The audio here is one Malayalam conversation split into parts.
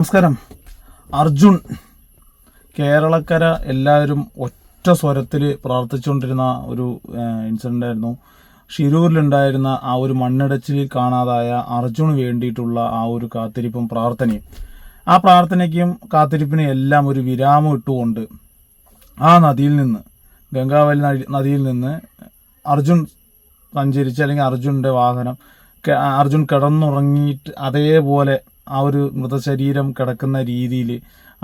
നമസ്കാരം. അർജുൻ കേരളക്കര എല്ലാവരും ഒറ്റ സ്വരത്തിൽ പ്രാർത്ഥിച്ചുകൊണ്ടിരുന്ന ഒരു ഇൻസിഡൻ്റ് ആയിരുന്നു. ഷിരൂരിലുണ്ടായിരുന്ന ആ ഒരു മണ്ണിടച്ചിലിൽ കാണാതായ അർജുന് വേണ്ടിയിട്ടുള്ള ആ ഒരു കാത്തിരിപ്പും പ്രാർത്ഥനയും, ആ പ്രാർത്ഥനയ്ക്കും കാത്തിരിപ്പിനും എല്ലാം ഒരു വിരാമം ഇട്ടുകൊണ്ട് ആ നദിയിൽ നിന്ന്, ഗംഗാവലി നദിയിൽ നിന്ന് അർജുൻ സഞ്ചരിച്ച്, അല്ലെങ്കിൽ അർജുൻ്റെ വാഹനം, അർജുൻ കിടന്നുറങ്ങിയിട്ട് അതേപോലെ ആ ഒരു മൃതശരീരം കിടക്കുന്ന രീതിയിൽ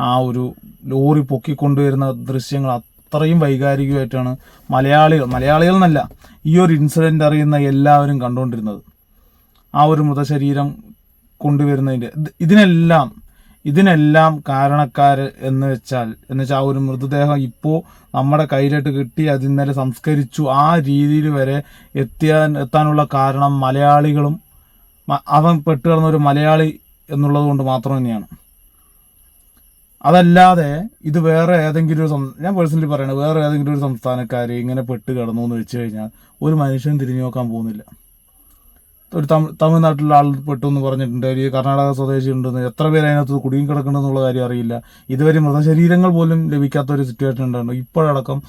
ആ ഒരു ലോറി പൊക്കിക്കൊണ്ടുവരുന്ന ദൃശ്യങ്ങൾ അത്രയും വൈകാരികമായിട്ടാണ് മലയാളികൾ എന്നല്ല, ഈ ഒരു ഇൻസിഡൻ്റ് അറിയുന്ന എല്ലാവരും കണ്ടുകൊണ്ടിരുന്നത്. ആ ഒരു മൃതശരീരം കൊണ്ടുവരുന്നതിൻ്റെ ഇതിനെല്ലാം കാരണക്കാർ എന്ന് വെച്ചാൽ ആ ഒരു മൃതദേഹം ഇപ്പോൾ നമ്മുടെ കയ്യിലോട്ട് കിട്ടി, അത് ഇന്നലെ സംസ്കരിച്ചു, ആ രീതിയിൽ വരെ എത്താനുള്ള കാരണം മലയാളികളും അവൻ പെട്ടുകിടന്ന ഒരു മലയാളി എന്നുള്ളത് കൊണ്ട് മാത്രം തന്നെയാണ്. അതല്ലാതെ ഇത് വേറെ ഏതെങ്കിലും ഒരു ഞാൻ പേഴ്സണലി പറയണത്, വേറെ ഏതെങ്കിലും ഒരു സംസ്ഥാനക്കാർ ഇങ്ങനെ പെട്ട് കിടന്നു എന്ന് വെച്ച് കഴിഞ്ഞാൽ ഒരു മനുഷ്യൻ തിരിഞ്ഞു നോക്കാൻ പോകുന്നില്ല. ഒരു തമിഴ്നാട്ടിലുള്ള ആൾ പെട്ടു എന്ന് പറഞ്ഞിട്ടുണ്ട്, ഒരു കർണാടക സ്വദേശി ഉണ്ടെന്ന്, എത്ര പേര് അതിനകത്ത് കുടുങ്ങി കിടക്കണമെന്നുള്ള കാര്യം അറിയില്ല. ഇതുവരെ മൃതശരീരങ്ങൾ പോലും ലഭിക്കാത്ത ഒരു സിറ്റുവേഷൻ ഉണ്ടായിരുന്നു. ഇപ്പോഴടക്കം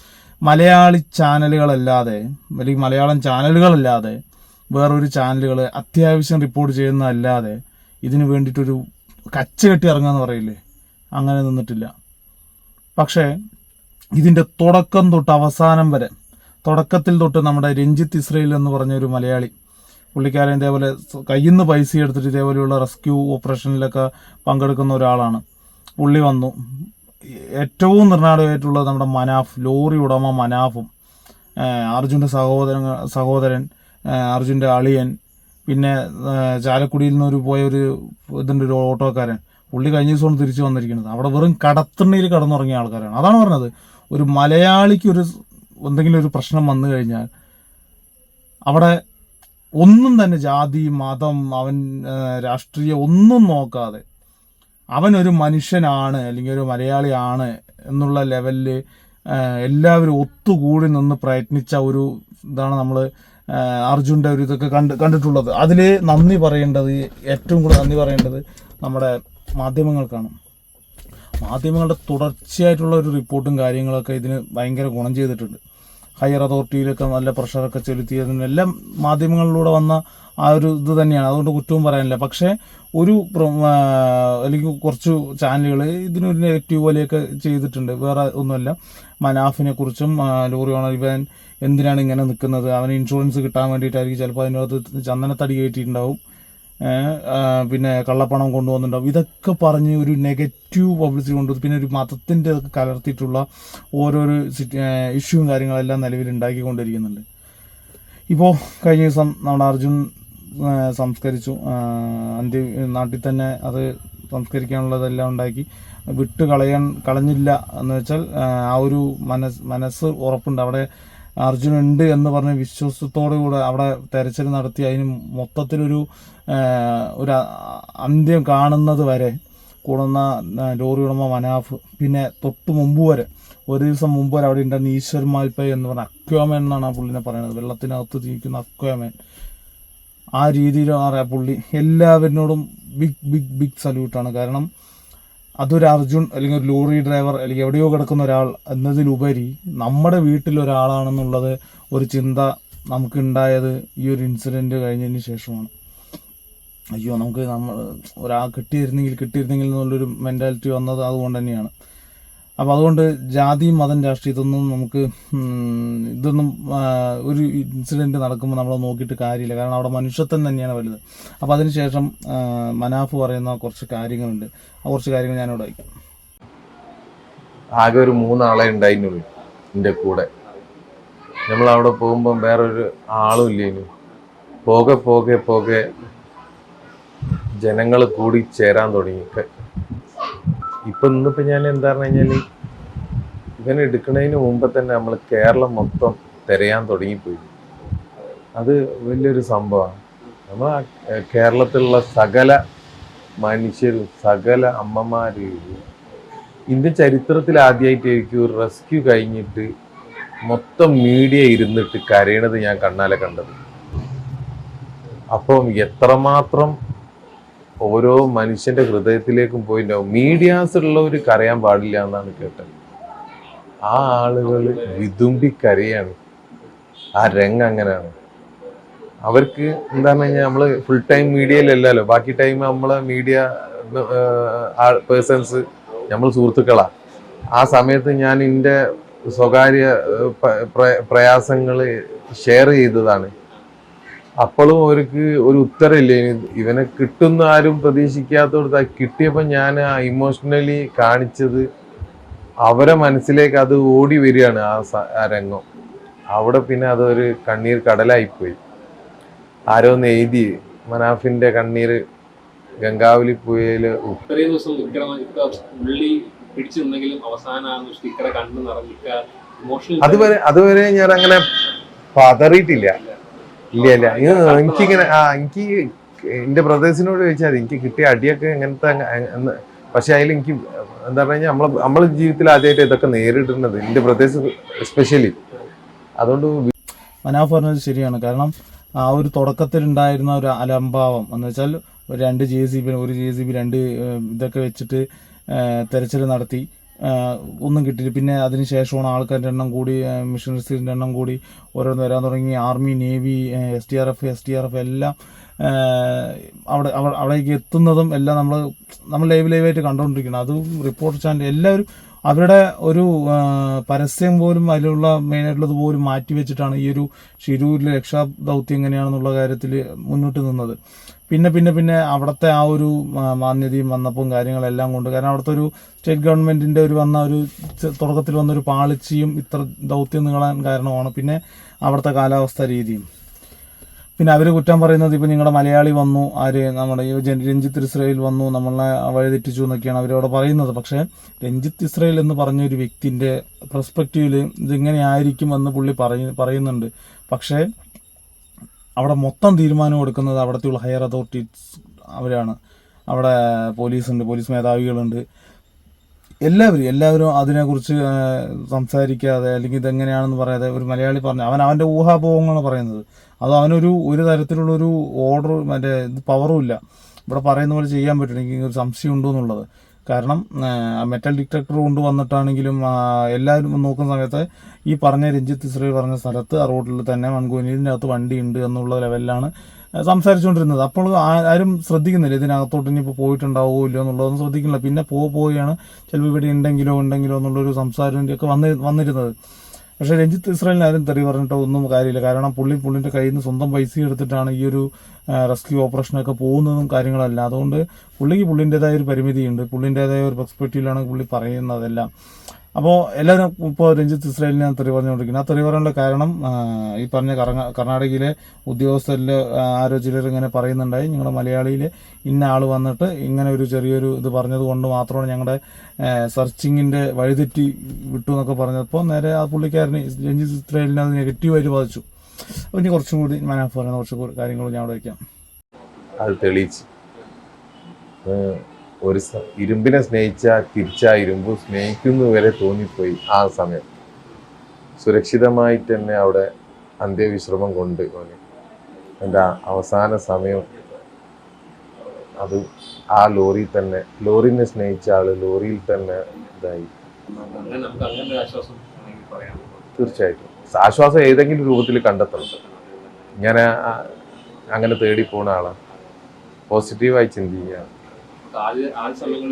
മലയാളി ചാനലുകളല്ലാതെ, അല്ലെങ്കിൽ മലയാളം ചാനലുകളല്ലാതെ വേറൊരു ചാനലുകൾ അത്യാവശ്യം റിപ്പോർട്ട് ചെയ്യുന്നതല്ലാതെ ഇതിനു വേണ്ടിയിട്ടൊരു കച്ച കെട്ടി ഇറങ്ങുകയെന്ന് പറയില്ലേ, അങ്ങനെ നിന്നിട്ടില്ല. പക്ഷേ ഇതിൻ്റെ തുടക്കം തൊട്ട് അവസാനം വരെ, തുടക്കത്തിൽ തൊട്ട് നമ്മുടെ രഞ്ജിത്ത് ഇസ്രയേൽ എന്ന് പറഞ്ഞൊരു മലയാളി, പുള്ളിക്കാരൻ ഇതേപോലെ കയ്യിൽ നിന്ന് പൈസ എടുത്തിട്ട് ഇതേപോലെയുള്ള റെസ്ക്യൂ ഓപ്പറേഷനിലൊക്കെ പങ്കെടുക്കുന്ന ഒരാളാണ്. പുള്ളി വന്നു. ഏറ്റവും നിർണായകമായിട്ടുള്ളത് നമ്മുടെ മനാഫ്, ലോറി ഉടമ മനാഫും, അർജുൻ്റെ സഹോദരൻ, അർജുൻ്റെ അളിയൻ, പിന്നെ ചാലക്കുടിയിൽ നിന്ന് പോയ ഒരു ഓട്ടോക്കാരൻ, പുള്ളി കഴിഞ്ഞ ദിവസമാണ് തിരിച്ചു വന്നിരിക്കുന്നത്. അവിടെ വെറും കടത്തിണ്ണയിൽ കടന്നുറങ്ങിയ ആൾക്കാരാണ്. അതാണ് പറഞ്ഞത്, ഒരു മലയാളിക്ക് എന്തെങ്കിലും ഒരു പ്രശ്നം വന്നു കഴിഞ്ഞാൽ അവിടെ ഒന്നും തന്നെ ജാതി, മതം, അവൻ രാഷ്ട്രീയം ഒന്നും നോക്കാതെ അവനൊരു മനുഷ്യനാണ് അല്ലെങ്കിൽ ഒരു മലയാളിയാണ് എന്നുള്ള ലെവലിൽ എല്ലാവരും ഒത്തുകൂടി നിന്ന് പ്രയത്നിച്ച ഒരു ഇതാണ് നമ്മൾ അർജുൻ്റെ ഒരു ഇതൊക്കെ കണ്ടിട്ടുള്ളത്. അതിൽ ഏറ്റവും കൂടുതൽ നന്ദി പറയേണ്ടത് നമ്മുടെ മാധ്യമങ്ങൾക്കാണ്. മാധ്യമങ്ങളുടെ തുടർച്ചയായിട്ടുള്ള ഒരു റിപ്പോർട്ടും കാര്യങ്ങളൊക്കെ ഇതിന് ഭയങ്കര ഗുണം ചെയ്തിട്ടുണ്ട്. ഹയർ അതോറിറ്റിയിലൊക്കെ നല്ല പ്രഷറൊക്കെ ചെലുത്തിയതിനെല്ലാം മാധ്യമങ്ങളിലൂടെ വന്ന ആ ഒരു ഇത് തന്നെയാണ്. അതുകൊണ്ട് കുറ്റവും പറയാനില്ല. പക്ഷേ അല്ലെങ്കിൽ കുറച്ച് ചാനലുകൾ ഇതിനൊരു നെഗറ്റീവ് പോലെയൊക്കെ ചെയ്തിട്ടുണ്ട്. വേറെ ഒന്നുമല്ല, മനാഫിനെ കുറിച്ചും ലോറി ഓണർ ഇവൻ എന്തിനാണ് ഇങ്ങനെ നിൽക്കുന്നത്, അവന് ഇൻഷുറൻസ് കിട്ടാൻ വേണ്ടിയിട്ടായിരിക്കും ചിലപ്പോൾ അതിനകത്ത് ചന്ദനത്തടി കയറ്റിയിട്ടുണ്ടാവും, പിന്നെ കള്ളപ്പണം കൊണ്ടുവന്നിട്ടുണ്ടാവും. ഇതൊക്കെ പറഞ്ഞ് ഒരു നെഗറ്റീവ് പബ്ലിസിറ്റി കൊണ്ടുവന്നു. പിന്നെ ഒരു മതത്തിൻ്റെ ഒക്കെ കലർത്തിയിട്ടുള്ള ഓരോരോ ഇഷ്യൂവും കാര്യങ്ങളെല്ലാം നിലവിൽ ഉണ്ടാക്കിക്കൊണ്ടിരിക്കുന്നുണ്ട്. ഇപ്പോൾ കഴിഞ്ഞ ദിവസം നമ്മുടെ അർജുൻ സംസ്കരിച്ചു. നാട്ടിൽ തന്നെ അത് സംസ്കരിക്കാനുള്ളതെല്ലാം ഉണ്ടാക്കി കളഞ്ഞില്ല എന്ന് വെച്ചാൽ ആ ഒരു മനസ്സ് ഉറപ്പുണ്ട്. അവിടെ അർജുനുണ്ട് എന്ന് പറഞ്ഞ് വിശ്വാസത്തോടുകൂടെ അവിടെ തെരച്ചിൽ നടത്തി അതിന് മൊത്തത്തിലൊരു അന്ത്യം കാണുന്നത് വരെ കൂടുന്ന ലോറി ഉടമ മനാഫ്, പിന്നെ തൊട്ട് മുമ്പ് വരെ, ഒരു ദിവസം മുമ്പ് വരെ അവിടെ ഉണ്ടായിരുന്ന ഈശ്വർ മാൽപ്പേ എന്ന് പറഞ്ഞ അക്വാമാൻ എന്നാണ് ആ പുള്ളിനെ പറയുന്നത്, വെള്ളത്തിനകത്ത് ജീവിക്കുന്ന അക്വാമാൻ. ആ രീതിയിലും അറിയാം പുള്ളി. എല്ലാവരിനോടും ബിഗ് സല്യൂട്ടാണ്. കാരണം അതൊരു അർജുൻ അല്ലെങ്കിൽ ഒരു ലോറി ഡ്രൈവർ അല്ലെങ്കിൽ എവിടെയോ കിടക്കുന്ന ഒരാൾ എന്നതിലുപരി നമ്മുടെ വീട്ടിലൊരാളാണെന്നുള്ളത് ഒരു ചിന്ത നമുക്കുണ്ടായത് ഈ ഒരു ഇൻസിഡൻറ്റ് കഴിഞ്ഞതിന് ശേഷമാണ്. അയ്യോ, നമ്മൾ കിട്ടിയിരുന്നെങ്കിൽ എന്നുള്ളൊരു മെൻറ്റാലിറ്റി വന്നത് അതുകൊണ്ട് തന്നെയാണ്. അപ്പോൾ അതുകൊണ്ട് ജാതി, മതം, രാഷ്ട്രീയം ഇതൊന്നും ഒരു ഇൻസിഡൻറ്റ് നടക്കുമ്പോൾ നമ്മൾ നോക്കിയിട്ട് കാര്യമില്ല. കാരണം അവിടെ മനുഷ്യത്വം തന്നെയാണ് വലുത്. അപ്പോൾ അതിനുശേഷം മനാഫ് പറയുന്ന കുറച്ച് കാര്യങ്ങളുണ്ട്. ആ കുറച്ച് കാര്യങ്ങൾ ഞാനിവിടെ വയ്ക്കും. ആകെ ഒരു 3 ആളെ ഉണ്ടായിരുന്നുള്ളൂ എൻ്റെ കൂടെ. നമ്മളവിടെ പോകുമ്പം വേറൊരു ആളും ഇല്ലേനു. പോകെ ജനങ്ങൾ കൂടി ചേരാൻ തുടങ്ങി. ഇന്നിപ്പോൾ ഞാൻ എന്താ പറഞ്ഞു കഴിഞ്ഞാൽ, ഇവനെ എടുക്കുന്നതിന് മുമ്പ് തന്നെ നമ്മൾ കേരളം മൊത്തം തിരയാൻ തുടങ്ങിപ്പോയി. അത് വലിയൊരു സംഭവമാണ്. നമ്മൾ കേരളത്തിലുള്ള സകല മനുഷ്യരും, സകല അമ്മമാരും, ഇന്ത്യൻ ചരിത്രത്തിൽ ആദ്യമായിട്ടായിരിക്കും ഒരു റെസ്ക്യൂ കഴിഞ്ഞിട്ട് മൊത്തം മീഡിയ ഇരുന്നിട്ട് കരയണത് ഞാൻ കണ്ണാലെ കണ്ടത്. അപ്പം എത്രമാത്രം ഓരോ മനുഷ്യന്റെ ഹൃദയത്തിലേക്കും പോയിട്ടുണ്ടാവും. മീഡിയാസ് ഉള്ളവർ കരയാൻ പാടില്ല എന്നാണ് കേട്ടത്. ആ ആളുകൾ വിതുമ്പി കരയാണ്. ആ രംഗം അങ്ങനെയാണ്. അവർക്ക് എന്താന്ന് കഴിഞ്ഞാൽ നമ്മള് ഫുൾ ടൈം മീഡിയയിലല്ലല്ലോ, ബാക്കി ടൈം നമ്മളെ മീഡിയ പേഴ്സൺസ് നമ്മൾ സുഹൃത്തുക്കളാ. ആ സമയത്ത് ഞാൻ എൻ്റെ സ്വകാര്യ പ്രയാസങ്ങൾ ഷെയർ ചെയ്തതാണ്. അപ്പോഴും അവർക്ക് ഒരു ഉത്തരമില്ല. ഇവനെ കിട്ടുന്ന ആരും പ്രതീക്ഷിക്കാത്തടത്ത് കിട്ടിയപ്പോൾ ഞാൻ ആ ഇമോഷണലി കാണിച്ചത് അവരെ മനസ്സിലേക്ക് അത് ഓടി വരികയാണ്. ആ രംഗം അവിടെ പിന്നെ അതൊരു കണ്ണീർ കടലായിപ്പോയി. ആരോ ഒന്ന് എഴുതി മനാഫിന്റെ കണ്ണീര് ഗംഗാവലി പുഴയില് ഇത്രയും ദിവസം ഉള്ളി പിടിച്ചു നിന്നെങ്കിലും അവസാനം സ്റ്റിക്കറെ കണ്ടു നിറഞ്ഞിക്ക ഇമോഷണൽ. അതുവരെ ഞാൻ അങ്ങനെ പതറിയിട്ടില്ല. ഇല്ല എനിക്കിങ്ങനെ എനിക്ക് എന്റെ ബ്രദേഴ്സിനോട് ചോദിച്ചാൽ എനിക്ക് കിട്ടിയ അടിയൊക്കെ എങ്ങനത്തെ. പക്ഷെ അതിൽ എനിക്ക് എന്താ പറഞ്ഞാൽ നമ്മളെ ജീവിതത്തിൽ ആദ്യമായിട്ട് ഇതൊക്കെ നേരിടുന്നത് എന്റെ ബ്രദേഴ്സ് എസ്പെഷ്യലി. അതുകൊണ്ട് മനാഫ് പറഞ്ഞത് ശരിയാണ്. കാരണം ആ ഒരു തുടക്കത്തിലുണ്ടായിരുന്ന ഒരു അലംഭാവം എന്ന് വെച്ചാൽ ഒരു 2 JCB, ഒരു JCB 2 ഇതൊക്കെ വെച്ചിട്ട് തെരച്ചിൽ നടത്തി, ഒന്നും കിട്ടിയില്ല. പിന്നെ അതിന് ശേഷമാണ് ആൾക്കാരുടെ എണ്ണം കൂടി, മിഷണറീസിൻ്റെ എണ്ണം കൂടി, ഓരോന്ന് വരാൻ തുടങ്ങി. ആർമി, നേവി, SDRF എല്ലാം അവിടേക്ക് എത്തുന്നതും എല്ലാം നമ്മൾ ലൈവായിട്ട് കണ്ടുകൊണ്ടിരിക്കണം. അത് റിപ്പോർട്ടർ ചാനൽ എല്ലാവരും അവരുടെ ഒരു പരസ്യം പോലും അതിലുള്ള മെയിനായിട്ടുള്ളത് പോലും മാറ്റിവെച്ചിട്ടാണ് ഈ ഒരു ഷിരൂരിലെ രക്ഷാദൗത്യം എങ്ങനെയാണെന്നുള്ള കാര്യത്തിൽ മുന്നോട്ട് നിന്നത്. പിന്നെ അവിടുത്തെ ആ ഒരു മാന്യതയും വന്നപ്പോൾ കാര്യങ്ങളെല്ലാം കൊണ്ട്, കാരണം അവിടുത്തെ ഒരു സ്റ്റേറ്റ് ഗവൺമെൻറ്റിൻ്റെ തുടക്കത്തിൽ വന്നൊരു പാളിച്ചയും ഇത്ര ദൗത്യം നീളാൻ കാരണമാണ്. പിന്നെ അവിടുത്തെ കാലാവസ്ഥ രീതിയും. പിന്നെ അവർ കുറ്റം പറയുന്നത് ഇപ്പോൾ നിങ്ങളുടെ മലയാളി വന്നു, നമ്മുടെ ഈ രഞ്ജിത്ത് ഇസ്രായേൽ വന്നു, നമ്മളെ വഴിതെറ്റിച്ചു എന്നൊക്കെയാണ് അവരവിടെ പറയുന്നത്. പക്ഷേ രഞ്ജിത്ത് ഇസ്രായേൽ എന്ന് പറഞ്ഞൊരു വ്യക്തിൻ്റെ പെർസ്പെക്റ്റീവിൽ ഇതിങ്ങനെയായിരിക്കും എന്ന് പുള്ളി പറയുന്നുണ്ട്. പക്ഷേ അവിടെ മൊത്തം തീരുമാനം എടുക്കുന്നത് അവിടത്തെയുള്ള ഹയർ അതോറിറ്റീസ് അവരാണ്. അവിടെ പോലീസുണ്ട്, പോലീസ് മേധാവികളുണ്ട്. എല്ലാവരും അതിനെക്കുറിച്ച് സംസാരിക്കാതെ അല്ലെങ്കിൽ ഇതെങ്ങനെയാണെന്ന് പറയാതെ ഒരു മലയാളി പറഞ്ഞു അവൻ്റെ ഊഹാപോഹങ്ങളാണ് പറയുന്നത്. അത് ഒരു തരത്തിലുള്ളൊരു ഓർഡർ പവറും ഇല്ല. ഇവിടെ പറയുന്ന പോലെ ചെയ്യാൻ പറ്റും. എനിക്ക് ഒരു സംശയം ഉണ്ടോ എന്നുള്ളത്. കാരണം മെറ്റൽ ഡിറ്റക്ടർ കൊണ്ടുവന്നിട്ടാണെങ്കിലും എല്ലാവരും നോക്കുന്ന സമയത്ത് ഈ പറഞ്ഞ രഞ്ജിത്ത് ഇസ്രായേൽ പറഞ്ഞ സ്ഥലത്ത് ആ റോഡിൽ തന്നെ മൺകൂനിൻ്റെ അകത്ത് വണ്ടി ഉണ്ട് എന്നുള്ള ലെവലിലാണ് സംസാരിച്ചുകൊണ്ടിരുന്നത്. അപ്പോൾ ആരും ശ്രദ്ധിക്കുന്നില്ല ഇതിനകത്തോട്ട് ഇനിയിപ്പോൾ പോയിട്ടുണ്ടാവുമോ ഇല്ലയോ എന്നുള്ളതൊന്നും ശ്രദ്ധിക്കുന്നില്ല. പിന്നെ പോവുകയാണ് ചിലപ്പോൾ ഇവിടെ ഉണ്ടെങ്കിലോ എന്നുള്ളൊരു സംസാരത്തിൻ്റെയൊക്കെ വന്നിരുന്നത്. പക്ഷേ രഞ്ജിത്ത് ഇസ്രായേലിന് ആരും തെറി പറഞ്ഞിട്ടോ ഒന്നും കാര്യമില്ല. കാരണം പുള്ളിൻ്റെ കയ്യിൽ നിന്ന് സ്വന്തം പൈസ എടുത്തിട്ടാണ് ഈ ഒരു റെസ്ക്യൂ ഓപ്പറേഷനൊക്കെ പോകുന്നതും കാര്യങ്ങളല്ല. അതുകൊണ്ട് പുള്ളിൻ്റെതായ ഒരു പരിമിതിയുണ്ട്, പുള്ളിൻ്റെതായ ഒരു പെർസ്പെക്റ്റീവിലാണ് പുള്ളി പറയുന്നതെല്ലാം. അപ്പോൾ എല്ലാവരും ഇപ്പോൾ രഞ്ജിത്ത് ഇസ്രായേലിനെ തെറി പറഞ്ഞുകൊണ്ടിരിക്കുന്നത്. ആ തെറി പറയാനുള്ള കാരണം ഈ പറഞ്ഞ കർണാടകയിലെ ഉദ്യോഗസ്ഥരിൽ ആരോ ചിലർ ഇങ്ങനെ പറയുന്നുണ്ടായി, ഞങ്ങളുടെ മലയാളിയിൽ ഇന്ന ആൾ വന്നിട്ട് ഇങ്ങനെ ഒരു ചെറിയൊരു ഇത് പറഞ്ഞത് കൊണ്ട് മാത്രമാണ് ഞങ്ങളുടെ സെർച്ചിങ്ങിൻ്റെ വഴിതെറ്റി വിട്ടു എന്നൊക്കെ പറഞ്ഞപ്പോൾ നേരെ ആ പുള്ളിക്കാരന് രഞ്ജിത്ത് ഇസ്രായേലിനെ അത് നെഗറ്റീവായിട്ട് ബാധിച്ചു. അപ്പോൾ ഇനി കുറച്ചും കൂടി മനാഫ് പറയുന്ന കുറച്ച് കാര്യങ്ങൾ ഞാൻ അവിടെ വയ്ക്കാം. അത് തെളിയിച്ച് ഇരുമ്പിനെ സ്നേഹിച്ചാൽ തിരിച്ചാ ഇരുമ്പ് സ്നേഹിക്കുന്നു വരെ തോന്നിപ്പോയി. ആ സമയം സുരക്ഷിതമായിട്ട് തന്നെ അവിടെ അന്ത്യവിശ്രമം കൊണ്ട് എൻ്റെ അവസാന സമയം അത് ആ ലോറിനെ സ്നേഹിച്ച ആള് ലോറിയിൽ തന്നെ ഇതായി. തീർച്ചയായിട്ടും ആശ്വാസം ഏതെങ്കിലും രൂപത്തിൽ കണ്ടെത്തണം. ഇങ്ങനെ അങ്ങനെ തേടി പോണ ആളാണ്. പോസിറ്റീവായി ചിന്തിക്കുക.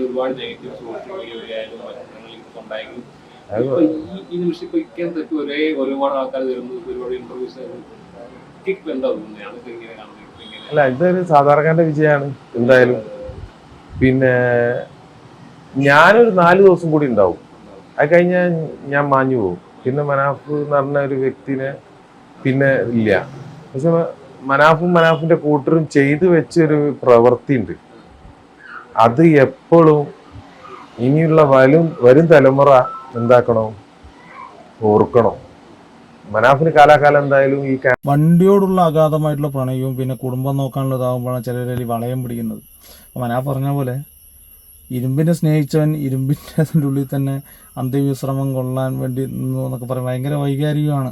ഒരുപാട് നെഗറ്റീവ് ഒരുപാട് ആൾക്കാർ ഒരുപാട് ഇന്റർവ്യൂസ്. അല്ല, ഇതൊരു സാധാരണക്കാരന്റെ വിജയമാണ് എന്തായാലും. പിന്നെ ഞാനൊരു 4 ദിവസം കൂടി ഉണ്ടാവും. അത് കഴിഞ്ഞാൽ ഞാൻ മാഞ്ഞു പോകും. പിന്നെ മനാഫ് എന്ന് പറഞ്ഞ ഒരു വ്യക്തിനെ പിന്നെ ഇല്ല. പക്ഷെ മനാഫിന്റെ കൂട്ടരും ചെയ്തു വെച്ചൊരു പ്രവൃത്തി ഉണ്ട്. അത് എപ്പോഴും ഇനിയുള്ള വരും തലമുറ എന്താക്കണം, ഓർക്കണം. മനാഫിന് കാലാകാലം എന്തായാലും ഈ വണ്ടിയോടുള്ള അഗാധമായിട്ടുള്ള പ്രണയവും പിന്നെ കുടുംബം നോക്കാനുള്ള ഇതാകുമ്പോഴാണ് ചിലർ വളയം പിടിക്കുന്നത്. അപ്പോൾ മനാഫ് പറഞ്ഞ പോലെ ഇരുമ്പിനെ സ്നേഹിച്ചവൻ ഇരുമ്പിൻ്റെ അതിൻ്റെ ഉള്ളിൽ തന്നെ അന്ത്യവിശ്രമം കൊള്ളാൻ വേണ്ടി നിന്നു എന്നൊക്കെ പറയും. ഭയങ്കര വൈകാരികമാണ്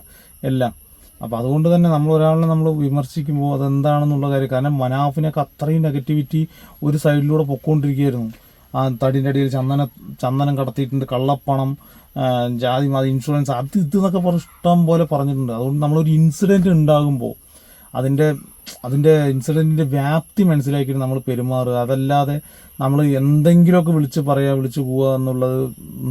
എല്ലാം. അപ്പോൾ അതുകൊണ്ട് തന്നെ നമ്മൾ ഒരാളിനെ നമ്മൾ വിമർശിക്കുമ്പോൾ അതെന്താണെന്നുള്ള കാര്യം, കാരണം മനാഫിനൊക്കെ അത്രയും നെഗറ്റിവിറ്റി ഒരു സൈഡിലൂടെ പൊക്കോണ്ടിരിക്കുകയായിരുന്നു. ആ തടിൻ്റെ അടിയിൽ ചന്ദനം കടത്തിയിട്ടുണ്ട്, കള്ളപ്പണം, ജാതി മത ഇൻഷുറൻസ്, അത് എന്നൊക്കെ ഇഷ്ടം പോലെ പറഞ്ഞിട്ടുണ്ട്. അതുകൊണ്ട് നമ്മളൊരു ഇൻസിഡൻറ്റ് ഉണ്ടാകുമ്പോൾ അതിൻ്റെ ഇൻസിഡൻറ്റിൻ്റെ വ്യാപ്തി മനസ്സിലാക്കിയിട്ട് നമ്മൾ പെരുമാറുക. അതല്ലാതെ നമ്മൾ എന്തെങ്കിലുമൊക്കെ വിളിച്ച് പോവുക എന്നുള്ളത്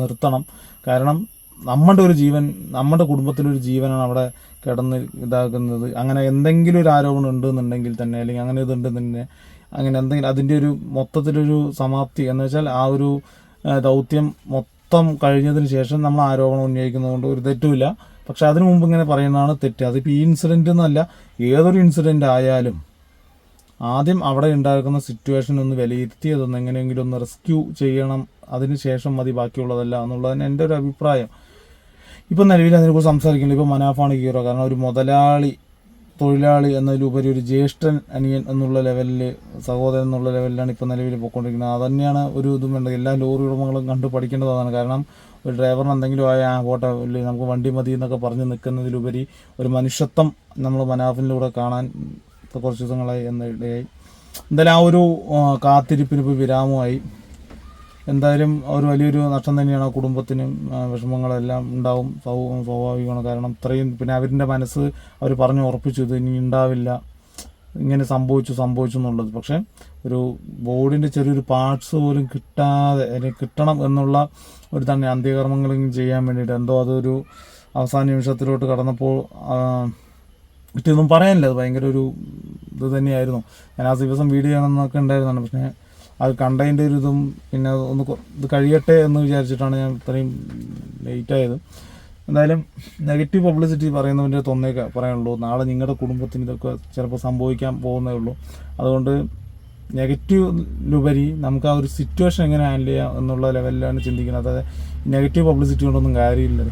നിർത്തണം. കാരണം നമ്മുടെ കുടുംബത്തിലൊരു ജീവനാണ് അവിടെ കിടന്ന് ഇതാക്കുന്നത്. അങ്ങനെ എന്തെങ്കിലും ഒരു ആരോപണം ഉണ്ടെന്നുണ്ടെങ്കിൽ തന്നെ, അല്ലെങ്കിൽ അങ്ങനെ ഇതുണ്ടെന്ന് അങ്ങനെ എന്തെങ്കിലും അതിൻ്റെ ഒരു മൊത്തത്തിലൊരു സമാപ്തി എന്ന് വെച്ചാൽ ആ ഒരു ദൗത്യം മൊത്തം കഴിഞ്ഞതിന് ശേഷം നമ്മൾ ആരോപണം ഉന്നയിക്കുന്നതുകൊണ്ട് ഒരു തെറ്റുമില്ല. പക്ഷെ അതിനു മുമ്പ് ഇങ്ങനെ പറയുന്നതാണ് തെറ്റ്. അതിപ്പോൾ ഈ ഇൻസിഡൻ്റ് എന്നല്ല, ഏതൊരു ഇൻസിഡൻ്റ് ആയാലും ആദ്യം അവിടെ ഉണ്ടാക്കുന്ന സിറ്റുവേഷൻ ഒന്ന് വിലയിരുത്തി അതൊന്ന് എങ്ങനെയെങ്കിലും ഒന്ന് റെസ്ക്യൂ ചെയ്യണം. അതിന് ശേഷം മതി ബാക്കിയുള്ളതല്ല എന്നുള്ളതാണ് എൻ്റെ ഒരു അഭിപ്രായം. ഇപ്പം നിലവിൽ അതിനെക്കുറിച്ച് സംസാരിക്കുന്നില്ല. ഇപ്പോൾ മനാഫാണ് ഹീറോ. കാരണം ഒരു തൊഴിലാളി എന്നതിലുപരി ഒരു ജ്യേഷ്ഠൻ, അനിയൻ എന്നുള്ള ലെവലിൽ, സഹോദരൻ എന്നുള്ള ലെവലിലാണ് ഇപ്പോൾ നിലവിൽ പോയിക്കൊണ്ടിരിക്കുന്നത്. അതുതന്നെയാണ് ഒരു ഇതും വേണ്ടത്. എല്ലാ ലോറി ഉടമകളും കണ്ടു പഠിക്കേണ്ടതാണ്. കാരണം ഒരു ഡ്രൈവറിന് എന്തെങ്കിലും പോട്ടെ, നമുക്ക് വണ്ടി മതി എന്നൊക്കെ പറഞ്ഞ് നിൽക്കുന്നതിലുപരി ഒരു മനുഷ്യത്വം നമ്മൾ മനാഫിലൂടെ കാണാൻ കുറച്ച് ദിവസങ്ങളായി എന്നിടയായി. എന്തായാലും ആ ഒരു കാത്തിരിപ്പിന് ഇപ്പോൾ വിരാമമായി. എന്തായാലും ഒരു വലിയൊരു നഷ്ടം തന്നെയാണ്. ആ കുടുംബത്തിനും വിഷമങ്ങളെല്ലാം ഉണ്ടാവും, സ്വാഭാവികമാണ്. കാരണം ഇത്രയും പിന്നെ അവരുടെ മനസ്സ് അവർ പറഞ്ഞ് ഉറപ്പിച്ചു ഇത് ഇനി ഉണ്ടാവില്ല, ഇങ്ങനെ സംഭവിച്ചു എന്നുള്ളത്. പക്ഷേ ഒരു ബോഡിൻ്റെ ചെറിയൊരു പാർട്സ് പോലും കിട്ടാതെ, അല്ലെങ്കിൽ കിട്ടണം എന്നുള്ള ഒരു തന്നെ അന്ത്യകർമ്മങ്ങളെങ്കിലും ചെയ്യാൻ വേണ്ടിയിട്ട് എന്തോ അതൊരു അവസാന നിമിഷത്തിലോട്ട് കടന്നപ്പോൾ മറ്റൊന്നും പറയാനില്ല. അത് ഭയങ്കര ഒരു ഇത് തന്നെയായിരുന്നു. ഞാൻ ആ ദിവസം വീഡിയോ ചെയ്യണമെന്നൊക്കെ ഉണ്ടായിരുന്നതാണ്. പക്ഷേ അത് കണ്ടതിൻ്റെ ഒരു ഇതും പിന്നെ ഇത് കഴിയട്ടെ എന്ന് വിചാരിച്ചിട്ടാണ് ഞാൻ ഇത്രയും ലേറ്റായത്. എന്തായാലും നെഗറ്റീവ് പബ്ലിസിറ്റി പറയുന്നതിൻ്റെ തൊന്നേക്കെ പറയാനുള്ളൂ. നാളെ നിങ്ങളുടെ കുടുംബത്തിന് ഇതൊക്കെ ചിലപ്പോൾ സംഭവിക്കാൻ പോകുന്നേ ഉള്ളൂ. അതുകൊണ്ട് നെഗറ്റീവിലുപരി നമുക്ക് ആ ഒരു സിറ്റുവേഷൻ എങ്ങനെ ഹാൻഡിൽ ചെയ്യാം എന്നുള്ള ലെവലിലാണ് ചിന്തിക്കുന്നത്. അതായത് നെഗറ്റീവ് പബ്ലിസിറ്റി കൊണ്ടൊന്നും കാര്യമില്ല.